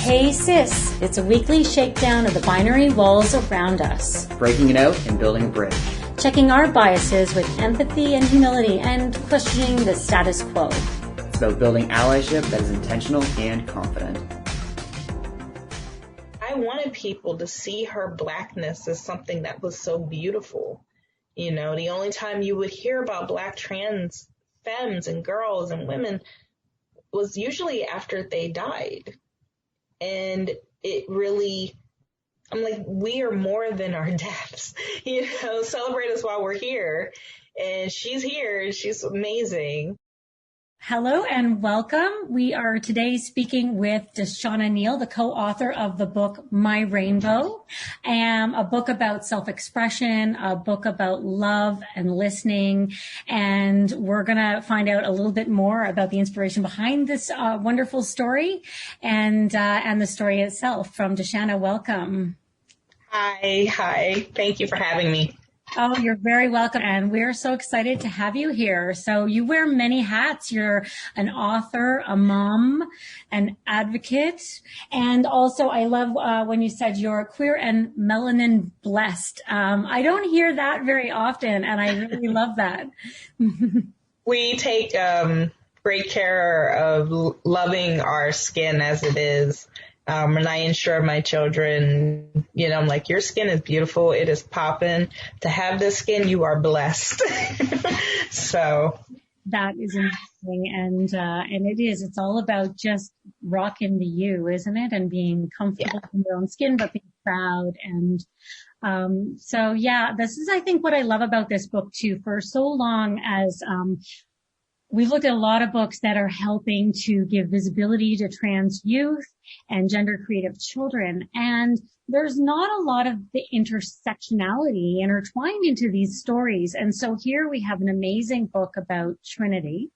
Hey Cis, it's a weekly shakedown of the binary walls around us. Breaking it out and building a bridge. Checking our biases with empathy and humility and questioning the status quo. It's about building allyship that is intentional and confident. I wanted people to see her Blackness as something that was so beautiful. You know, the only time you would hear about Black trans femmes and girls and women was usually after they died. And it really, I'm like, we are more than our deaths, you know, celebrate us while we're here. And she's here and she's amazing. Hello and welcome. We are today speaking with DeShanna Neal, the co-author of the book My Rainbow, a book about self-expression, a book about love and listening. And we're going to find out a little bit more about the inspiration behind this wonderful story and the story itself. From DeShanna, welcome. Hi. Thank you for having me. Oh, you're very welcome. And we're so excited to have you here. So you wear many hats. You're an author, a mom, an advocate. And also I love when you said you're queer and melanin blessed. I don't hear that very often. And I really love that. We take great care of loving our skin as it is. And I ensure my children, you know, I'm like, your skin is beautiful. It is popping. To have this skin, you are blessed. So that is amazing. And it is, it's all about just rocking the you, isn't it? And being comfortable in your own skin, but being proud. And, this is, I think, what I love about this book too. For so long as, we've looked at a lot of books that are helping to give visibility to trans youth and gender creative children. And there's not a lot of the intersectionality intertwined into these stories. And so here we have an amazing book about Trinity,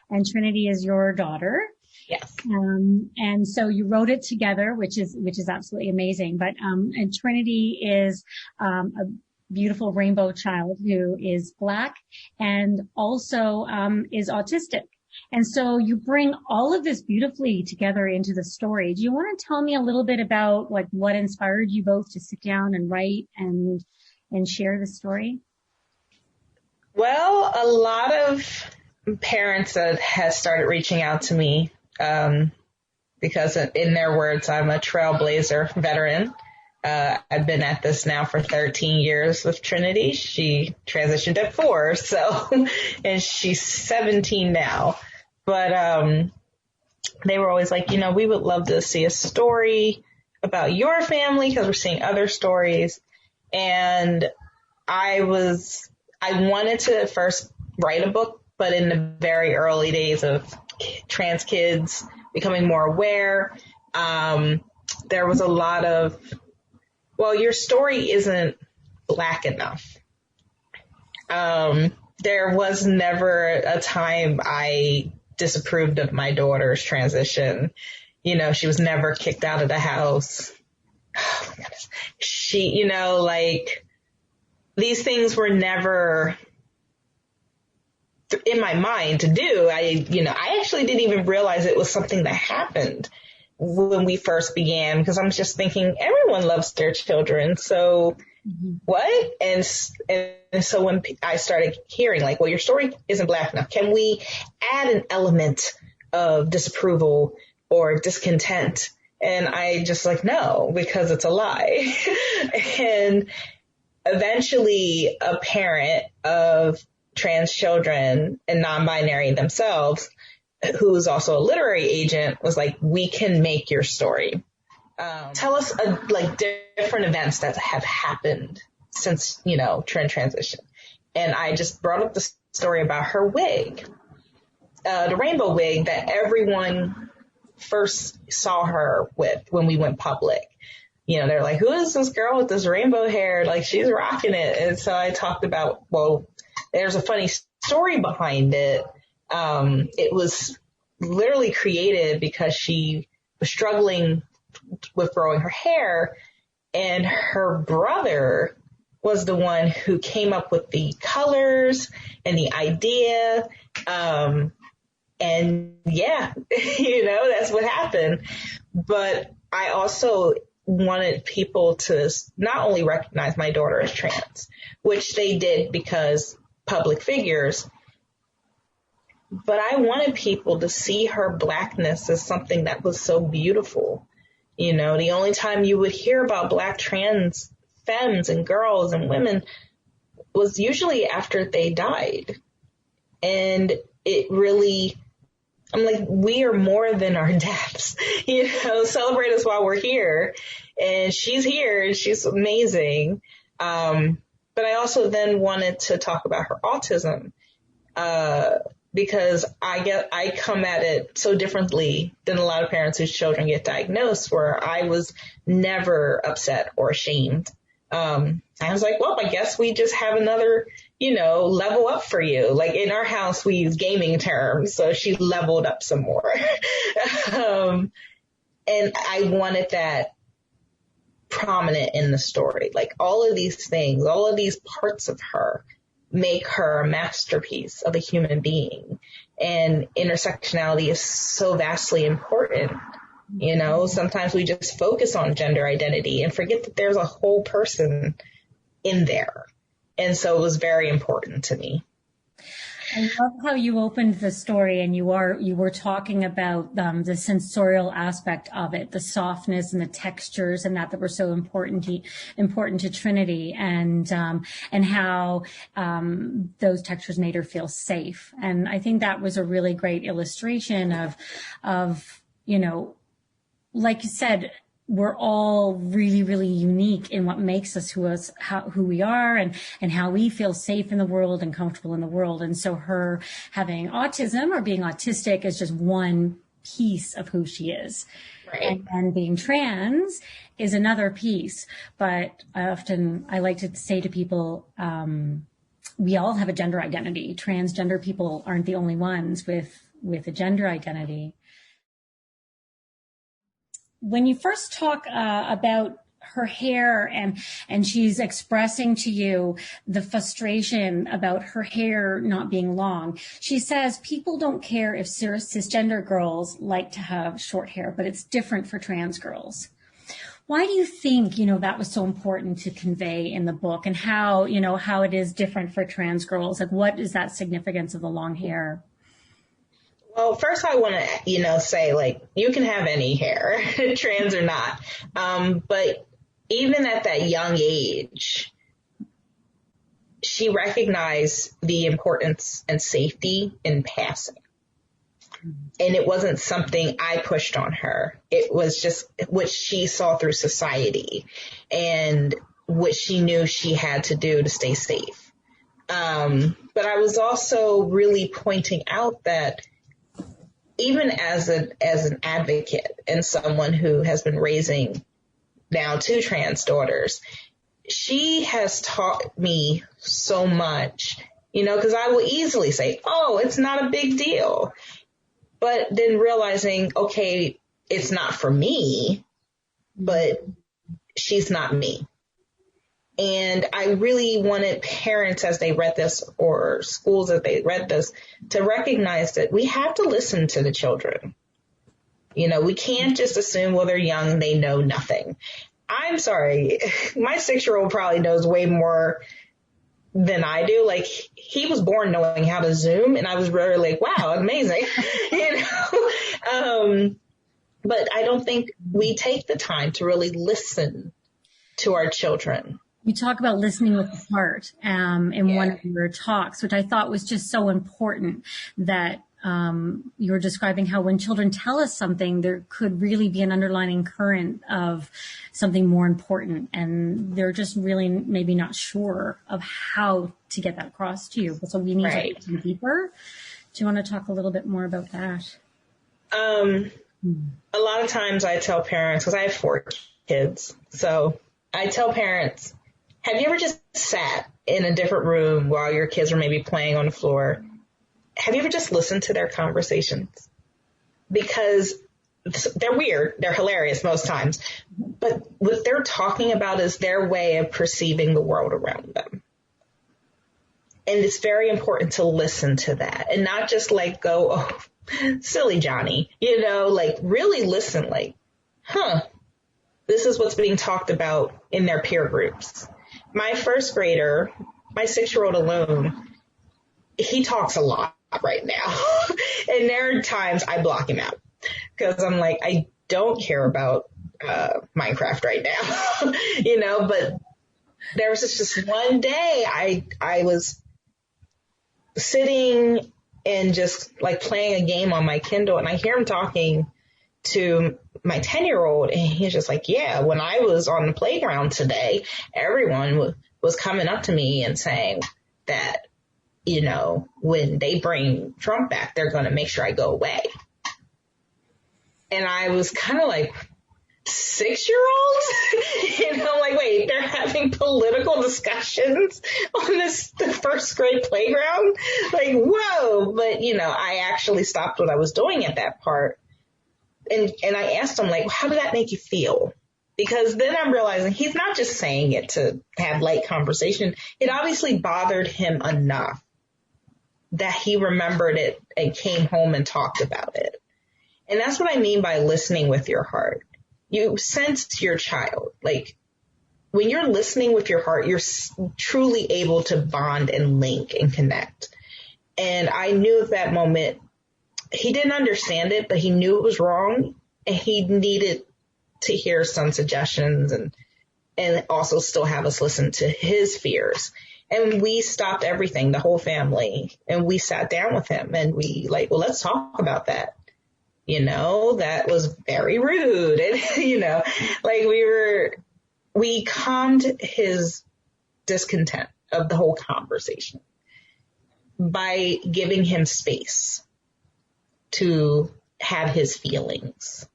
and Trinity is your daughter. Yes. And so you wrote it together, which is absolutely amazing. But, and Trinity is, a beautiful rainbow child who is Black and also is autistic. And so you bring all of this beautifully together into the story. Do you want to tell me a little bit about like what inspired you both to sit down and write and share the story? Well, a lot of parents that has started reaching out to me because in their words, I'm a trailblazer veteran. I've been at this now for 13 years with Trinity. She transitioned at 4, and she's 17 now. But they were always like, you know, we would love to see a story about your family because we're seeing other stories. And I wanted to at first write a book, but in the very early days of trans kids becoming more aware, there was a lot of, well, your story isn't Black enough. There was never a time I disapproved of my daughter's transition. You know, she was never kicked out of the house. Oh my goodness. She, you know, like these things were never in my mind to do. I actually didn't even realize it was something that happened when we first began, because I'm just thinking everyone loves their children. So what? And so when I started hearing like, well, your story isn't Black enough. Can we add an element of disapproval or discontent? And I just like, no, because it's a lie. And eventually a parent of trans children and non-binary themselves, who's also a literary agent, was like, we can make your story. Tell us like different events that have happened since, you know, transition. And I just brought up the story about her wig, the rainbow wig that everyone first saw her with when we went public. You know, they're like, who is this girl with this rainbow hair? Like, she's rocking it. And so I talked about, well, there's a funny story behind it. It was literally created because she was struggling with growing her hair, and her brother was the one who came up with the colors and the idea. And yeah, you know, that's what happened. But I also wanted people to not only recognize my daughter as trans, which they did because public figures, but I wanted people to see her Blackness as something that was so beautiful. You know, the only time you would hear about Black trans femmes and girls and women was usually after they died. And it really, I'm like, we are more than our deaths, you know, celebrate us while we're here. And she's here and she's amazing. But I also then wanted to talk about her autism, because I come at it so differently than a lot of parents whose children get diagnosed, where I was never upset or ashamed. I was like, well, I guess we just have another, you know, level up for you. Like in our house, we use gaming terms. So she leveled up some more. And I wanted that prominent in the story. Like all of these things, all of these parts of her make her a masterpiece of a human being. And intersectionality is so vastly important. You know, sometimes we just focus on gender identity and forget that there's a whole person in there. And so it was very important to me. I love how you opened the story and you were talking about the sensorial aspect of it, the softness and the textures and that were so important to Trinity, and how those textures made her feel safe. And I think that was a really great illustration of you know, like you said, we're all really, really unique in what makes us who we are and how we feel safe in the world and comfortable in the world. And so her having autism or being autistic is just one piece of who she is. Right. And being trans is another piece. But I like to say to people, we all have a gender identity. Transgender people aren't the only ones with a gender identity. When you first talk about her hair and she's expressing to you the frustration about her hair not being long, she says people don't care if cisgender girls like to have short hair, but it's different for trans girls. Why do you think, you know, that was so important to convey in the book, and how it is different for trans girls? Like, what is that significance of the long hair? Well, first I want to, you know, say, like, you can have any hair, trans or not. But even at that young age, she recognized the importance and safety in passing. And it wasn't something I pushed on her. It was just what she saw through society and what she knew she had to do to stay safe. But I was also really pointing out that even as an advocate and someone who has been raising now 2 trans daughters, she has taught me so much, you know, because I will easily say, oh, it's not a big deal. But then realizing, okay, it's not for me, but she's not me. And I really wanted parents, as they read this, or schools as they read this, to recognize that we have to listen to the children. You know, we can't just assume, well, they're young, they know nothing. I'm sorry, my 6-year-old probably knows way more than I do. Like, he was born knowing how to Zoom, and I was really like, wow, amazing. You know, but I don't think we take the time to really listen to our children. You talk about listening with the heart in one of your talks, which I thought was just so important, that you were describing how when children tell us something, there could really be an underlying current of something more important, and they're just really maybe not sure of how to get that across to you. So we need to get deeper. Do you want to talk a little bit more about that? A lot of times I tell parents, because I have 4 kids, so I tell parents, have you ever just sat in a different room while your kids are maybe playing on the floor? Have you ever just listened to their conversations? Because they're weird. They're hilarious most times. But what they're talking about is their way of perceiving the world around them. And it's very important to listen to that and not just like go, oh, silly Johnny, you know, like really listen, like, huh, this is what's being talked about in their peer groups. My first grader, my 6-year-old alone, he talks a lot right now. And there are times I block him out because I'm like, I don't care about Minecraft right now, but there was just one day I was sitting and just like playing a game on my Kindle, and I hear him talking to my 10-year-old, and he's just like, yeah, when I was on the playground today, everyone was coming up to me and saying that, when they bring Trump back, they're going to make sure I go away. And I was kind of like, 6-year-olds? Like, wait, they're having political discussions on the first grade playground? Like, whoa. But, I actually stopped what I was doing at that part. And I asked him, like, how did that make you feel? Because then I'm realizing he's not just saying it to have light conversation. It obviously bothered him enough that he remembered it and came home and talked about it. And that's what I mean by listening with your heart. You sense your child. Like, when you're listening with your heart, you're truly able to bond and link and connect. And I knew at that moment, he didn't understand it, but he knew it was wrong, and he needed to hear some suggestions and also still have us listen to his fears. And we stopped everything, the whole family, and we sat down with him and we well, let's talk about that. That was very rude. And, we calmed his discontent of the whole conversation by giving him space to have his feelings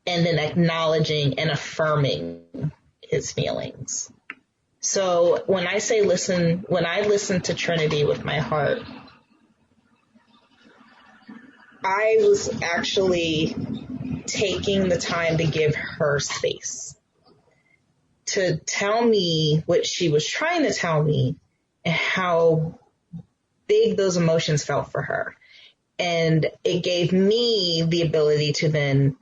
and then acknowledging and affirming his feelings. So when I say listen, when I listen to Trinity with my heart, I was actually taking the time to give her space to tell me what she was trying to tell me and how big those emotions felt for her. And it gave me the ability to then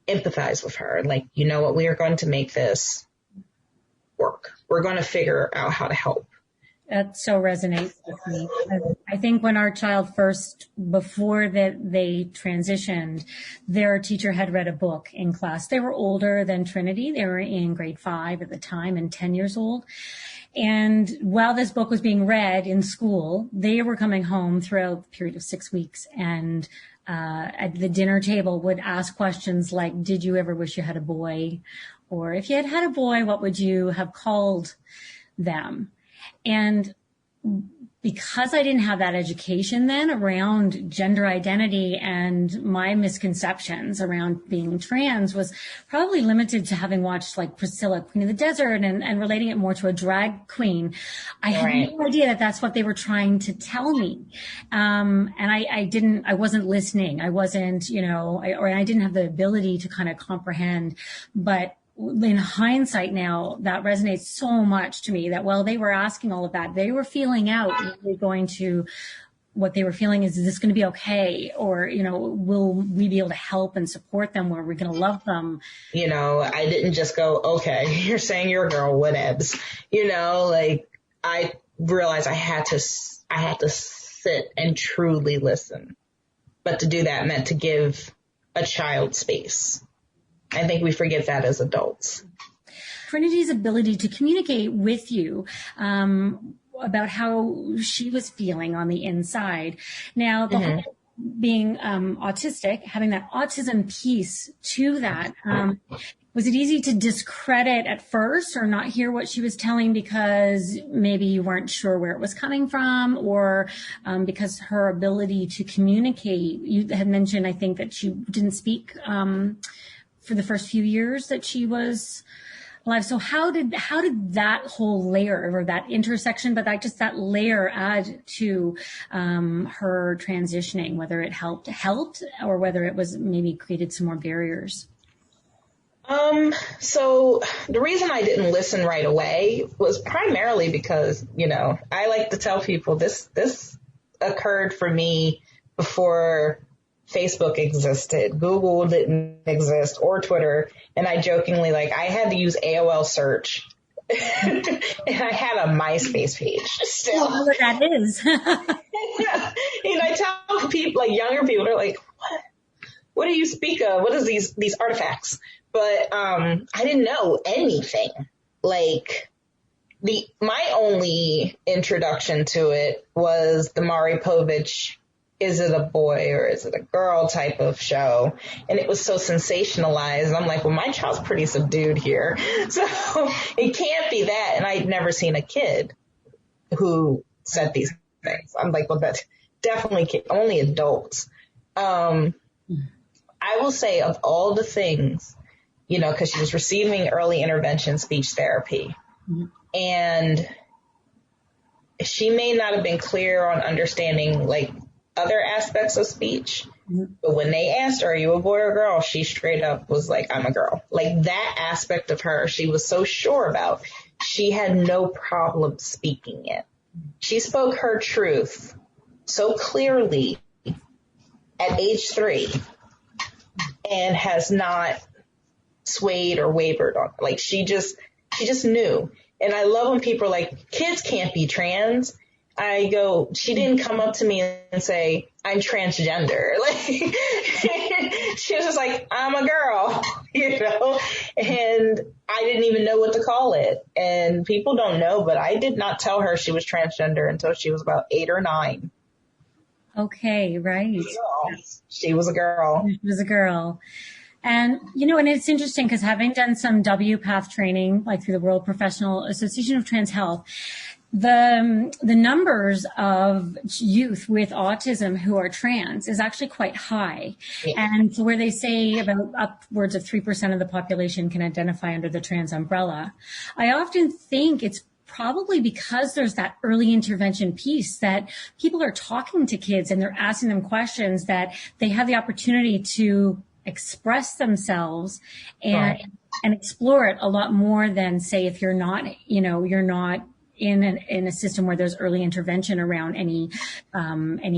empathize with her. Like, you know what, we are going to make this work. We're going to figure out how to help. That so resonates with me. I think when our child first, before that they transitioned, their teacher had read a book in class. They were older than Trinity. They were in grade 5 at the time and 10 years old. And while this book was being read in school, they were coming home throughout the period of 6 weeks and at the dinner table would ask questions like, did you ever wish you had a boy? Or if you had had a boy, what would you have called them? And because I didn't have that education then around gender identity, and my misconceptions around being trans was probably limited to having watched like Priscilla, Queen of the Desert, and relating it more to a drag queen. I had no idea that that's what they were trying to tell me. And I wasn't listening. I wasn't, I didn't have the ability to kind of comprehend, but in hindsight now, that resonates so much to me that while they were asking all of that, they were feeling out what they were feeling is this going to be okay? Or, will we be able to help and support them? Where we're going to love them? I didn't just go, okay, you're saying you're a girl, whatevs. I realized I had to sit and truly listen. But to do that meant to give a child space. I think we forget that as adults. Trinity's ability to communicate with you about how she was feeling on the inside. Now, the whole being autistic, having that autism piece to that, was it easy to discredit at first or not hear what she was telling because maybe you weren't sure where it was coming from, or because her ability to communicate? You had mentioned, I think, that she didn't speak for the first few years that she was alive. So how did that whole layer, or that intersection, but that layer add to her transitioning, whether it helped or whether it was maybe created some more barriers? So the reason I didn't listen right away was primarily because, I like to tell people this occurred for me before Facebook existed, Google didn't exist, or Twitter. And I jokingly, like, I had to use AOL search. And I had a MySpace page still. I don't know what that is. Yeah. And I tell people, like younger people, they're like, what do you speak of? What is these artifacts? But I didn't know anything. Like, my only introduction to it was the Maury Povich, is it a boy or is it a girl type of show? And it was so sensationalized. And I'm like, well, my child's pretty subdued here. So it can't be that. And I'd never seen a kid who said these things. I'm like, well, that's definitely only adults. I will say, of all the things, you know, because she was receiving early intervention speech therapy. Mm-hmm. And she may not have been clear on understanding, like, other aspects of speech. Mm-hmm. But when they asked her, are you a boy or a girl? She straight up was like, I'm a girl. Like, that aspect of her, she was so sure about. She had no problem speaking it. She spoke her truth so clearly at age 3 and has not swayed or wavered on. Like, she just knew. And I love when people are like, kids can't be trans. I go, she didn't come up to me and say, I'm transgender. Like, she was just like, I'm a girl, you know, and I didn't even know what to call it. And people don't know, but I did not tell her she was transgender until she was about 8 or 9. Okay, right. So, she was a girl. She was a girl. And, you know, and it's interesting because having done some WPATH training, like through the World Professional Association of Trans Health, the numbers of youth with autism who are trans is actually quite high. Yeah. And so where they say about upwards of 3% of the population can identify under the trans umbrella, I often think it's probably because there's that early intervention piece that people are talking to kids and they're asking them questions that they have the opportunity to express themselves and explore it a lot more than, say, if you're not, you know, you're not in a system where there's early intervention around any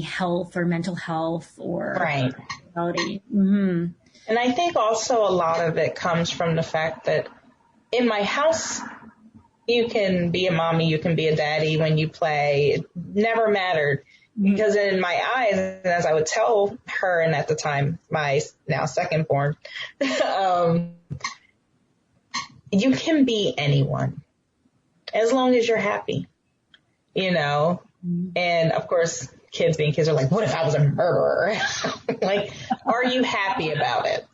health or mental health or sexuality. Mm-hmm. And I think also a lot of it comes from the fact that in my house, you can be a mommy, you can be a daddy when you play. It never mattered. Because in my eyes, and as I would tell her, and at the time, my now second born, you can be anyone as long as you're happy, you know? And of course, kids being kids are like, what if I was a murderer? Like, are you happy about it?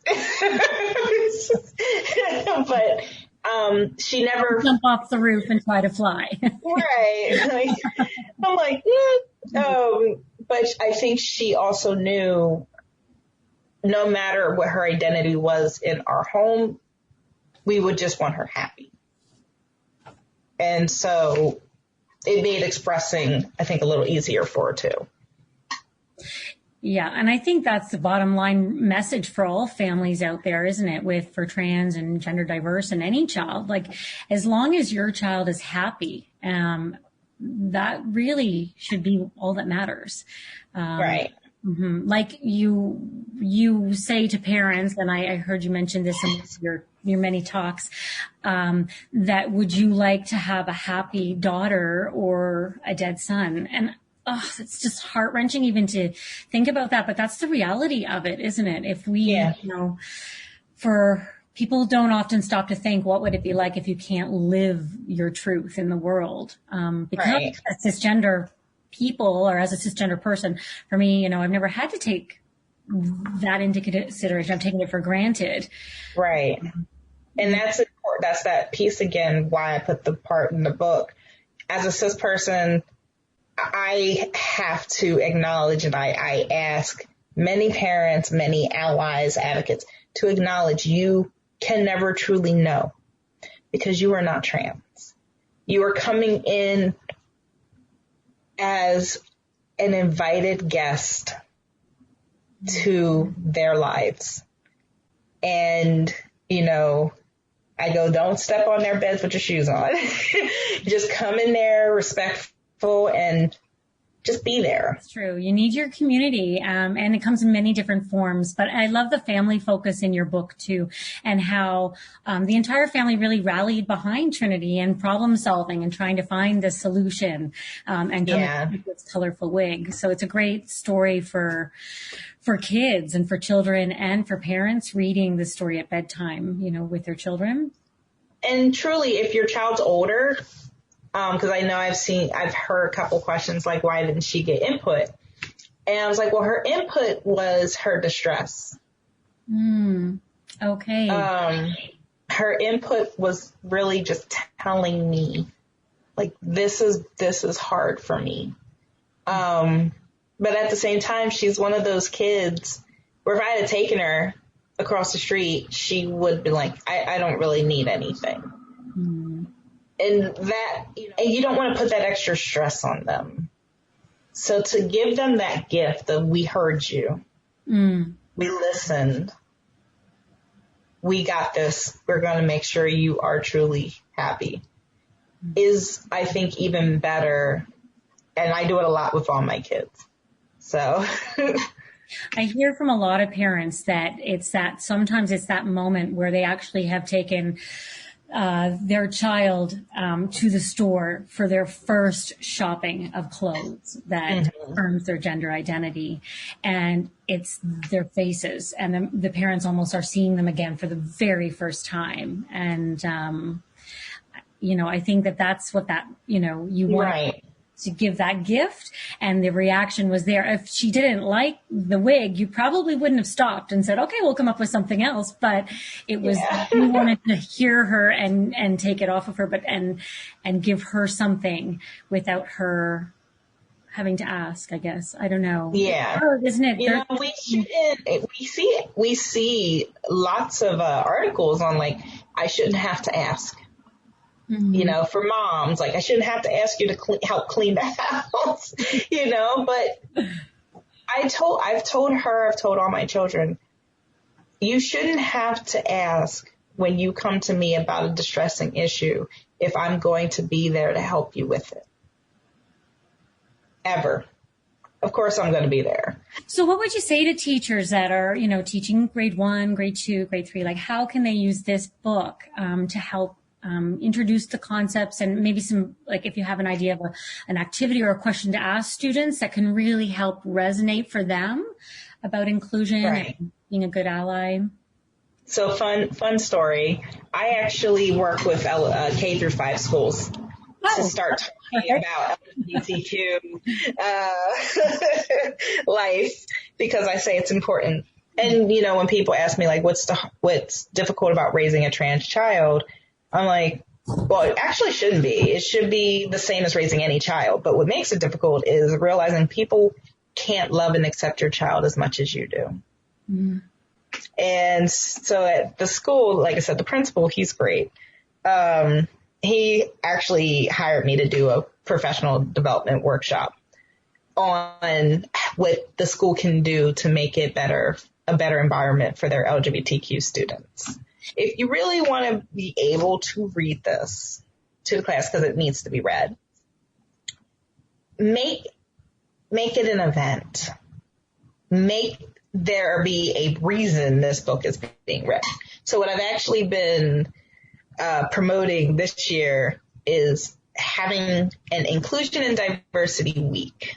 But she never jump off the roof and try to fly. Right. Like, I'm like, but I think she also knew no matter what her identity was in our home, we would just want her happy. And so it made expressing, I think, a little easier for her too. Yeah, and I think that's the bottom line message for all families out there, isn't it? For trans and gender diverse and any child, like, as long as your child is happy, that really should be all that matters. Right. Mm-hmm. Like you say to parents, and I heard you mention this in your many talks, that would you like to have a happy daughter or a dead son? And it's just heart-wrenching even to think about that, but that's the reality of it, isn't it? If we, you know, for people don't often stop to think, what would it be like if you can't live your truth in the world? Because as cisgender people, or as a cisgender person, for me, you know, I've never had to take that into consideration. I've taken it for granted. Right. And that's important. That's that piece again, why I put the part in the book. As a cis person, I have to acknowledge, and I ask many parents, many allies, advocates, to acknowledge you can never truly know because you are not trans. You are coming in as an invited guest to their lives. And, you know, I go, don't step on their beds with your shoes on. Just come in there respectful and just be there. It's true. You need your community, and it comes in many different forms. But I love the family focus in your book too, and how the entire family really rallied behind Trinity and problem solving and trying to find the solution and come up with this colorful wig. So it's a great story for kids and for children and for parents reading the story at bedtime, you know, with their children. And truly, if your child's older, because I know I've heard a couple questions like, why didn't she get input? And I was like, well, her input was her distress. Okay. Her input was really just telling me, like, this is hard for me. But at the same time, she's one of those kids where if I had taken her across the street, she would be like, I don't really need anything. And that, and you don't want to put that extra stress on them. So to give them that gift of, we heard you, we listened, we got this, we're going to make sure you are truly happy, is, I think, even better. And I do it a lot with all my kids. So I hear from a lot of parents that sometimes it's that moment where they actually have taken their child to the store for their first shopping of clothes that confirms their gender identity, and it's their faces, and the parents almost are seeing them again for the very first time. And I think that's what you want to give that gift, and the reaction was there. If she didn't like the wig, you probably wouldn't have stopped and said, okay, we'll come up with something else. But it was, you wanted to hear her and take it off of her, but and give her something without her having to ask, I guess. I don't know. Yeah. It's hard, isn't it? We see lots of articles on, like, I shouldn't have to ask. For moms, like, I shouldn't have to ask you to help clean the house, but I've told all my children, you shouldn't have to ask when you come to me about a distressing issue if I'm going to be there to help you with it. Ever. Of course I'm going to be there. So what would you say to teachers that are, teaching grade 1, grade 2, grade 3? Like, how can they use this book to help introduce the concepts, and maybe some, like, if you have an idea of an activity or a question to ask students that can really help resonate for them about inclusion and being a good ally? So fun story. I actually work with K through 5 schools to start talking about LGBTQ life, because I say it's important. And, when people ask me, like, what's difficult about raising a trans child, I'm like, well, it actually shouldn't be. It should be the same as raising any child. But what makes it difficult is realizing people can't love and accept your child as much as you do. And so at the school, like I said, the principal, he's great. He actually hired me to do a professional development workshop on what the school can do to make it a better environment for their LGBTQ students. If you really want to be able to read this to the class, because it needs to be read, make it an event. Make there be a reason this book is being read. So what I've actually been promoting this year is having an inclusion and diversity week.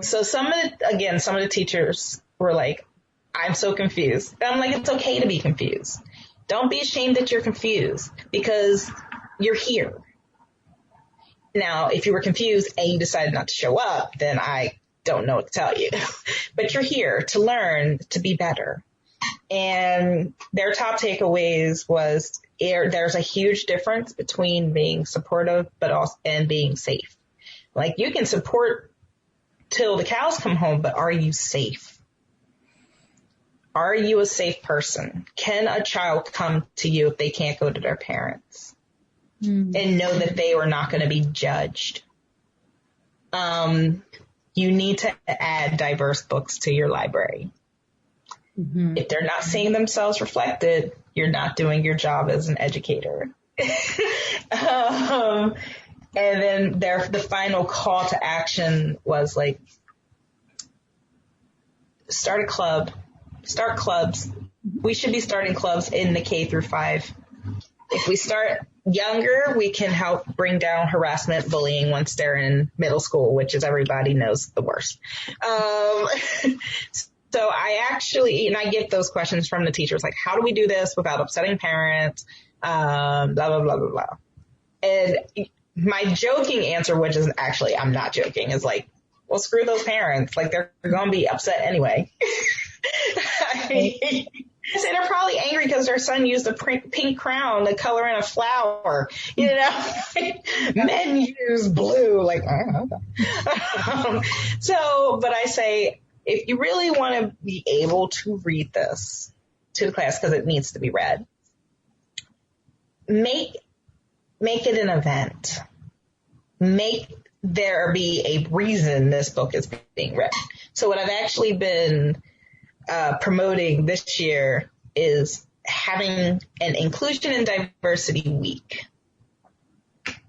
So some of the teachers were like, I'm so confused. And I'm like, it's okay to be confused. Don't be ashamed that you're confused, because you're here. Now, if you were confused and you decided not to show up, then I don't know what to tell you. But you're here to learn, to be better. And their top takeaways was there's a huge difference between being supportive and being safe. Like, you can support till the cows come home, but are you safe? Are you a safe person? Can a child come to you if they can't go to their parents and know that they are not going to be judged? You need to add diverse books to your library. If they're not seeing themselves reflected, you're not doing your job as an educator. And then the final call to action was like, start clubs. We should be starting clubs in the K through 5. If we start younger, we can help bring down harassment, bullying once they're in middle school, which is everybody knows the worst. So I actually, and I get those questions from the teachers, like, how do we do this without upsetting parents? Blah, blah, blah, blah, blah. And my joking answer, which is actually, I'm not joking, is like, well, screw those parents. Like, they're going to be upset anyway. I mean, so they're probably angry because their son used a pink crown to color in a flower. You know, men use blue. Like, okay. But I say, if you really want to be able to read this to the class, because it needs to be read, make it an event. Make there be a reason this book is being read. So what I've actually been promoting this year is having an inclusion and diversity week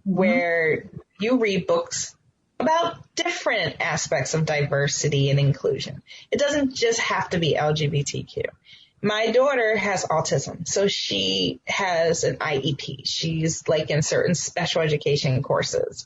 where you read books about different aspects of diversity and inclusion. It doesn't just have to be LGBTQ. My daughter has autism, so she has an IEP. She's like in certain special education courses.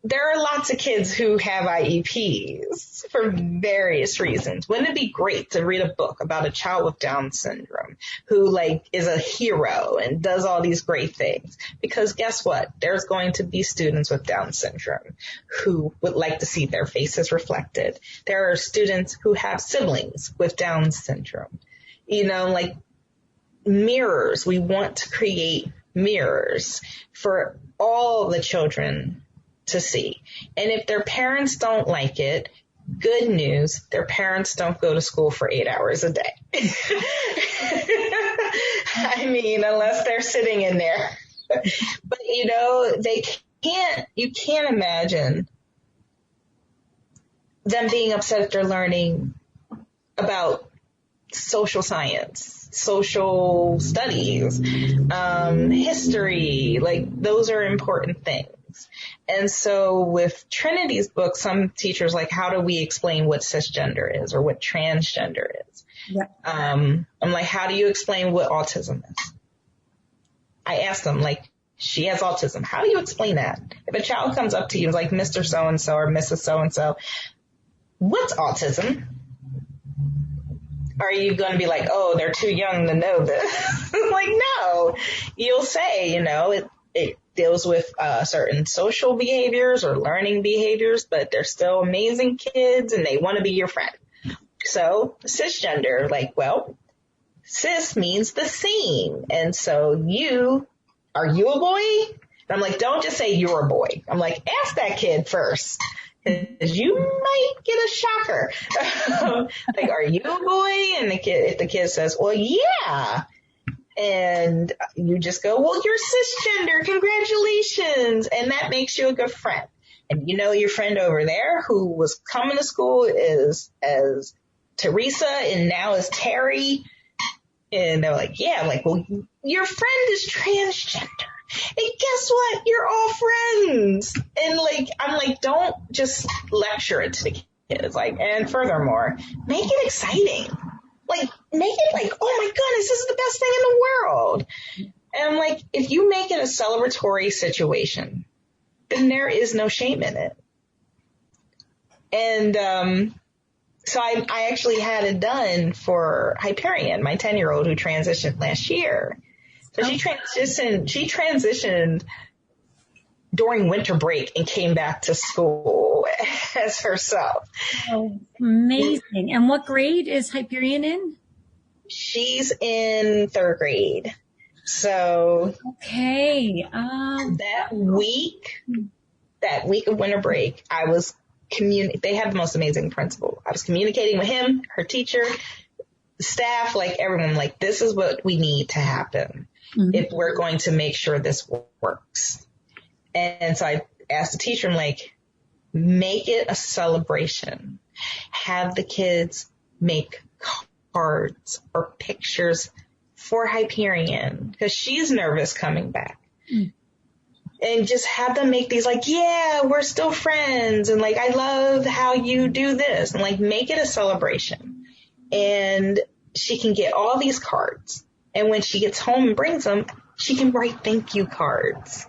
There are lots of kids who have IEPs for various reasons. Wouldn't it be great to read a book about a child with Down syndrome who like is a hero and does all these great things? Because guess what? There's going to be students with Down syndrome who would like to see their faces reflected. There are students who have siblings with Down syndrome. You know, like mirrors. We want to create mirrors for all the children to see. And if their parents don't like it, good news, their parents don't go to school for 8 hours a day. I mean, unless they're sitting in there. But, you know, you can't imagine them being upset if they're learning about social science, social studies, history, like those are important things. And so with Trinity's book, some teachers like, how do we explain what cisgender is or what transgender is? Yeah. I'm like, how do you explain what autism is? I asked them, like, she has autism. How do you explain that? If a child comes up to you like Mr. So-and-so or Mrs. So-and-so, what's autism? Are you going to be like, oh, they're too young to know this? Like, no. You'll say, you know, it deals with certain social behaviors or learning behaviors, but they're still amazing kids and they want to be your friend. So cisgender, like, well, cis means the same. And so are you a boy? And I'm like, don't just say you're a boy. I'm like, ask that kid first. Because you might get a shocker. Like, are you a boy? And if the kid says, well, yeah. And you just go, well, you're cisgender. Congratulations. And that makes you a good friend. And you know your friend over there who was coming to school is as Teresa and now is Terry. And they're like, yeah. I'm like, well, your friend is transgender. And guess what? You're all friends. And like, I'm like, don't just lecture it to the kids. Like, and furthermore, make it exciting. Like, make it like, oh my goodness, this is the best thing in the world. And I'm like, if you make it a celebratory situation, then there is no shame in it. And, so I actually had it done for Hyperion, my 10-year-old who transitioned last year. So she transitioned during winter break and came back to school as herself. Oh, amazing. And what grade is Hyperion in? She's in 3rd grade. So okay. That week of winter break, I was they have the most amazing principal. I was communicating with him, her teacher, staff, like everyone, like this is what we need to happen if we're going to make sure this works. And so I asked the teacher, I'm like, make it a celebration. Have the kids make cards or pictures for Hyperion because she's nervous coming back. and just have them make these like, yeah, we're still friends. And like, I love how you do this, and like make it a celebration. And she can get all these cards. And when she gets home and brings them, she can write thank you cards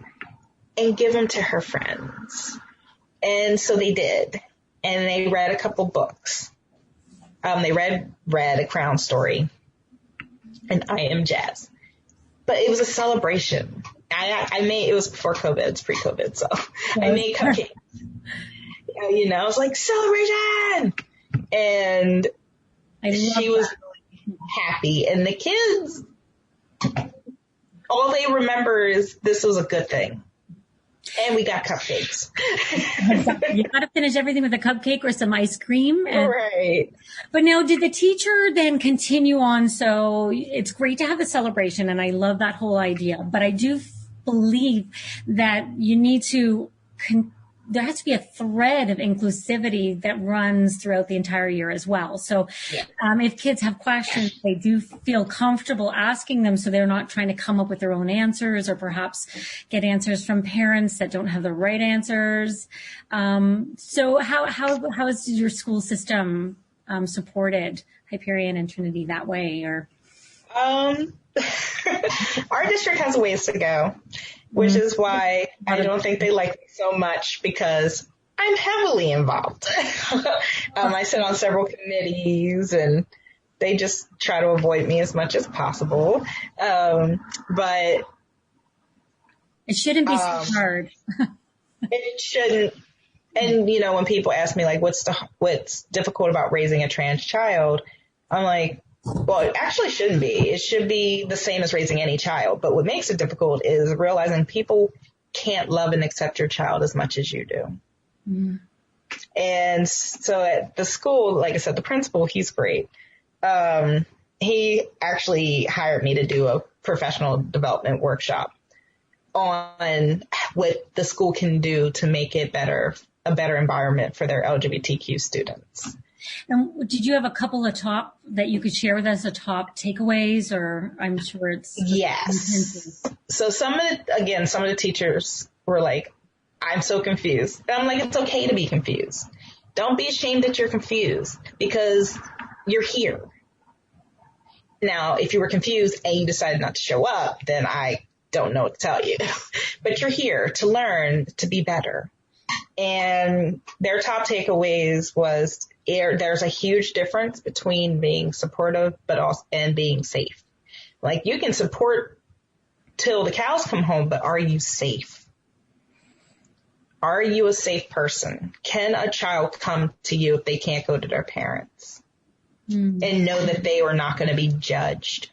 and give them to her friends. And so they did. And they read a couple books. They read A Crown Story and I Am Jazz. But it was a celebration. I made, it was before COVID, it's pre-COVID, so I made cupcakes. You know, I was like, celebration! And she was really happy. And the kids, all they remember is this was a good thing. And we got cupcakes. You got to finish everything with a cupcake or some ice cream. Right. But now, did the teacher then continue on? So it's great to have the celebration, and I love that whole idea. But I do believe that you need to there has to be a thread of inclusivity that runs throughout the entire year as well. So if kids have questions, they do feel comfortable asking them, so they're not trying to come up with their own answers or perhaps get answers from parents that don't have the right answers. So how is your school system supported Hyperion and Trinity that way? Or our district has a ways to go, which is why I don't think they like me so much, because I'm heavily involved. I sit on several committees and they just try to avoid me as much as possible. But it shouldn't be so hard. It shouldn't. And, you know, when people ask me, like, what's difficult about raising a trans child, I'm like, well, it actually shouldn't be. It should be the same as raising any child. But what makes it difficult is realizing people can't love and accept your child as much as you do. Mm. And so at the school, like I said, the principal, he's great. He actually hired me to do a professional development workshop on what the school can do to make it a better environment for their LGBTQ students. And did you have a couple of top that you could share with us, top takeaways, or I'm sure it's... Yes. So some of the teachers were like, I'm so confused. And I'm like, it's okay to be confused. Don't be ashamed that you're confused, because you're here. Now, if you were confused and you decided not to show up, then I don't know what to tell you. But you're here to learn, to be better. And their top takeaways was there's a huge difference between being supportive and being safe. Like, you can support till the cows come home, but are you safe? Are you a safe person? Can a child come to you if they can't go to their parents and know that they are not going to be judged?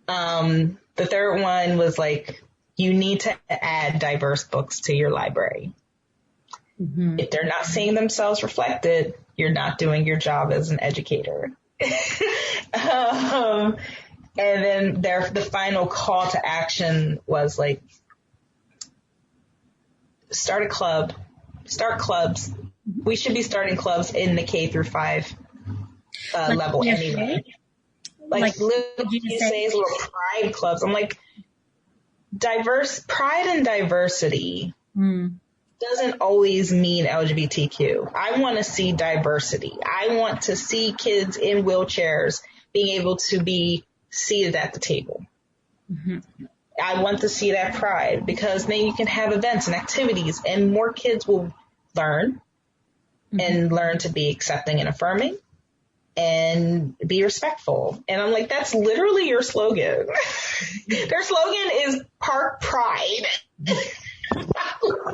The third one was like, you need to add diverse books to your library. Mm-hmm. If they're not seeing themselves reflected, you're not doing your job as an educator. And then the final call to action was like, start clubs. We should be starting clubs in the K through 5 level anyway. Like little GSAs, little pride clubs. I'm like, pride and diversity doesn't always mean LGBTQ. I want to see diversity. I want to see kids in wheelchairs being able to be seated at the table. Mm-hmm. I want to see that pride, because then you can have events and activities and more kids will learn and learn to be accepting and affirming and be respectful. And I'm like, that's literally your slogan. Their slogan is Park Pride.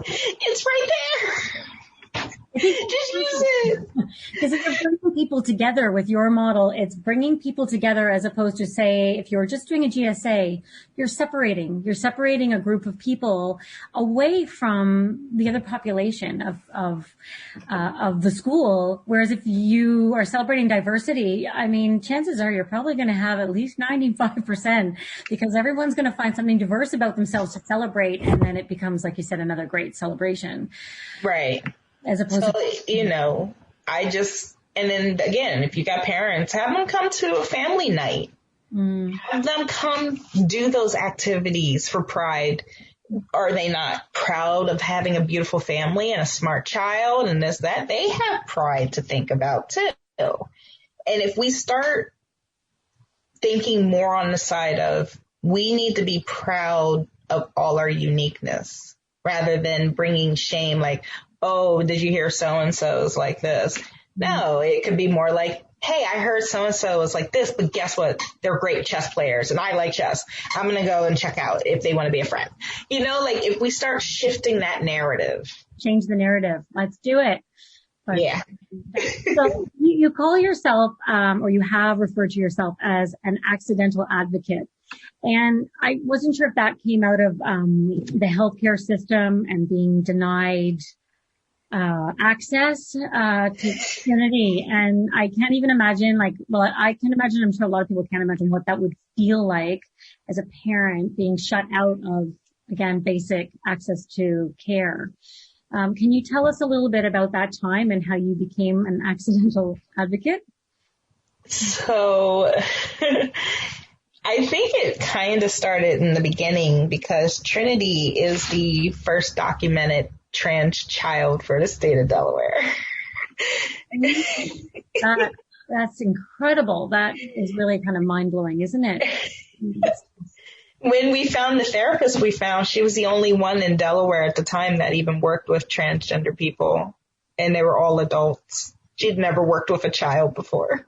It's right there. Just use it. Because if you're bringing people together with your model, it's bringing people together, as opposed to, say, if you're just doing a GSA, you're separating a group of people away from the other population of the school. Whereas if you are celebrating diversity, I mean, chances are you're probably going to have at least 95%, because everyone's going to find something diverse about themselves to celebrate. And then it becomes, like you said, another great celebration. Right. As opposed to, you know, and then again, if you got parents, have them come to a family night. Have them come do those activities for Pride Are they not proud of having a beautiful family and a smart child and this, that? They have pride to think about too. And if we start thinking more on the side of we need to be proud of all our uniqueness rather than bringing shame like, oh, did you hear so-and-so is like this? No, it could be more like, hey, I heard so-and-so is like this, but guess what? They're great chess players and I like chess. I'm going to go and check out if they want to be a friend. You know, like if we start shifting that narrative. Change the narrative. Let's do it. But, yeah. So you call yourself, or you have referred to yourself as an accidental advocate. And I wasn't sure if that came out of the healthcare system and being denied access to Trinity. And I can't even imagine, I can imagine, I'm sure a lot of people can't imagine what that would feel like as a parent being shut out of, again, basic access to care. Can you tell us a little bit about that time and how you became an accidental advocate? So I think it kind of started in the beginning because Trinity is the first documented trans child for the state of Delaware. That's incredible. That is really kind of mind-blowing, isn't it? When we found the therapist we found, she was the only one in Delaware at the time that even worked with transgender people, and they were all adults. She'd never worked with a child before.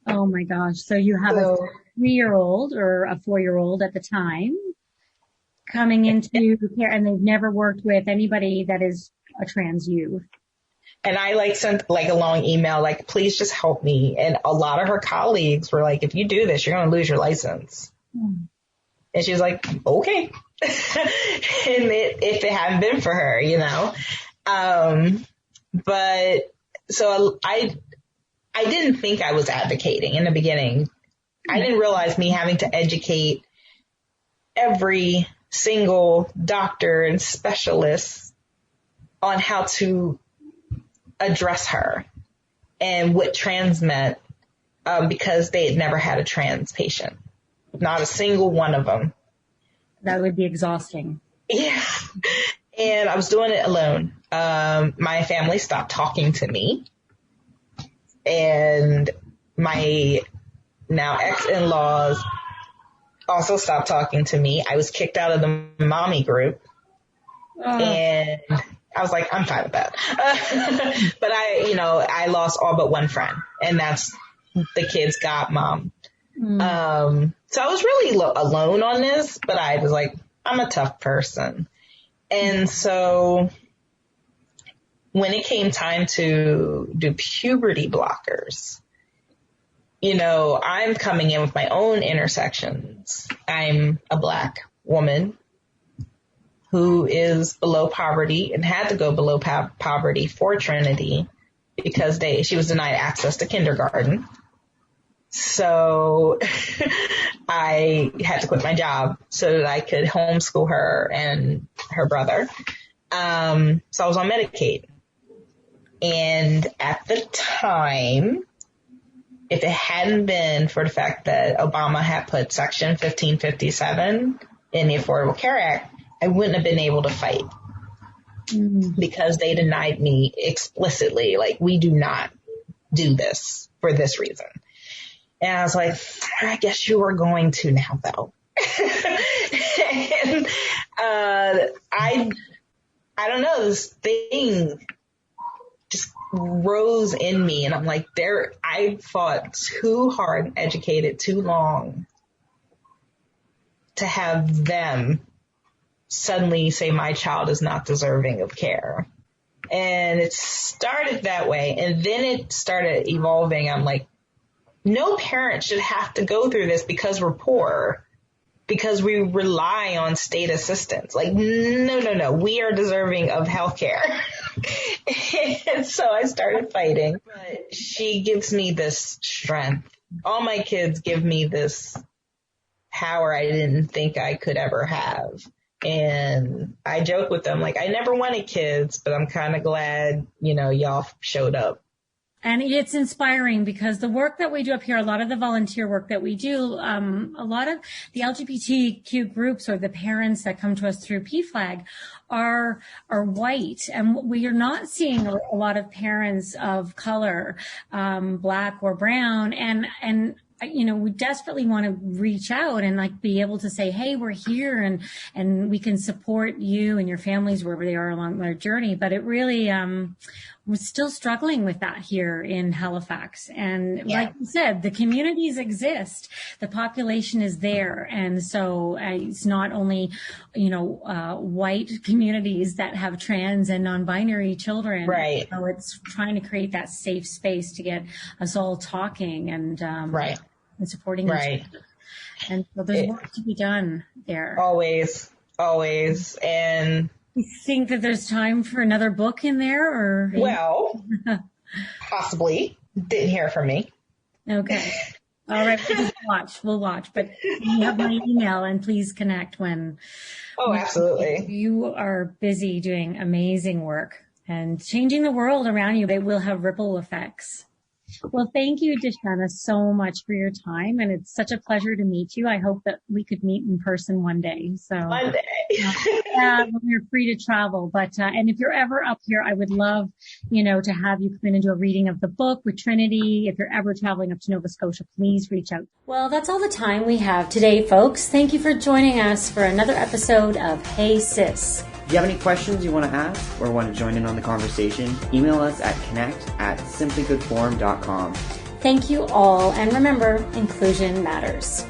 Oh my gosh. So you have a 3-year-old or a 4-year-old at the time coming into care, and they've never worked with anybody that is a trans youth. And I sent a long email, please just help me. And a lot of her colleagues were like, if you do this, you're going to lose your license. And she was like, okay. And if it hadn't been for her, but so I didn't think I was advocating in the beginning. I didn't realize me having to educate every single doctor and specialist on how to address her and what trans meant, because they had never had a trans patient. Not a single one of them. That would be exhausting. Yeah. And I was doing it alone. My family stopped talking to me. And my now ex-in-laws also stopped talking to me. I was kicked out of the mommy group. And I was like, I'm fine with that. But I lost all but one friend. And that's the kids got mom. So I was really alone on this, but I was like, I'm a tough person. And so when it came time to do puberty blockers, I'm coming in with my own intersections. I'm a Black woman who is below poverty and had to go below poverty for Trinity because she was denied access to kindergarten. So I had to quit my job so that I could homeschool her and her brother. So I was on Medicaid. And at the time, if it hadn't been for the fact that Obama had put Section 1557 in the Affordable Care Act, I wouldn't have been able to fight because they denied me explicitly, we do not do this for this reason. And I was like, I guess you are going to now, though. And I don't know, this thing just rose in me. And I'm like, I fought too hard and educated too long to have them suddenly say my child is not deserving of care. And it started that way. And then it started evolving. I'm like, no parent should have to go through this because we're poor, because we rely on state assistance. No. We are deserving of health care. And so I started fighting. But she gives me this strength. All my kids give me this power I didn't think I could ever have. And I joke with them, I never wanted kids, but I'm kind of glad, y'all showed up. And it's inspiring because the work that we do up here, a lot of the volunteer work that we do, a lot of the LGBTQ groups or the parents that come to us through PFLAG are white. And we are not seeing a lot of parents of color, black or brown. And we desperately want to reach out and like be able to say, hey, we're here and we can support you and your families wherever they are along their journey. But it really, we're still struggling with that here in Halifax. And like you said, the communities exist, the population is there. And so it's not only, white communities that have trans and non-binary children. Right. So it's trying to create that safe space to get us all talking and, and supporting each other. And so there's work to be done there. Always. And you think that there's time for another book in there, or? Well, possibly. Didn't hear from me. Okay. All right. We'll watch. But you have my email, and please connect when. Oh, absolutely. You are busy doing amazing work and changing the world around you. They will have ripple effects. Well, thank you, DeShanna, so much for your time, and it's such a pleasure to meet you. I hope that we could meet in person one day. One day. When we're free to travel. But and if you're ever up here, I would love, to have you come in and do a reading of the book with Trinity. If you're ever traveling up to Nova Scotia, please reach out. Well, that's all the time we have today, folks. Thank you for joining us for another episode of Hey Sis. If you have any questions you want to ask or want to join in on the conversation, email us at connect@simplygoodforum.com. Thank you all, and remember, inclusion matters.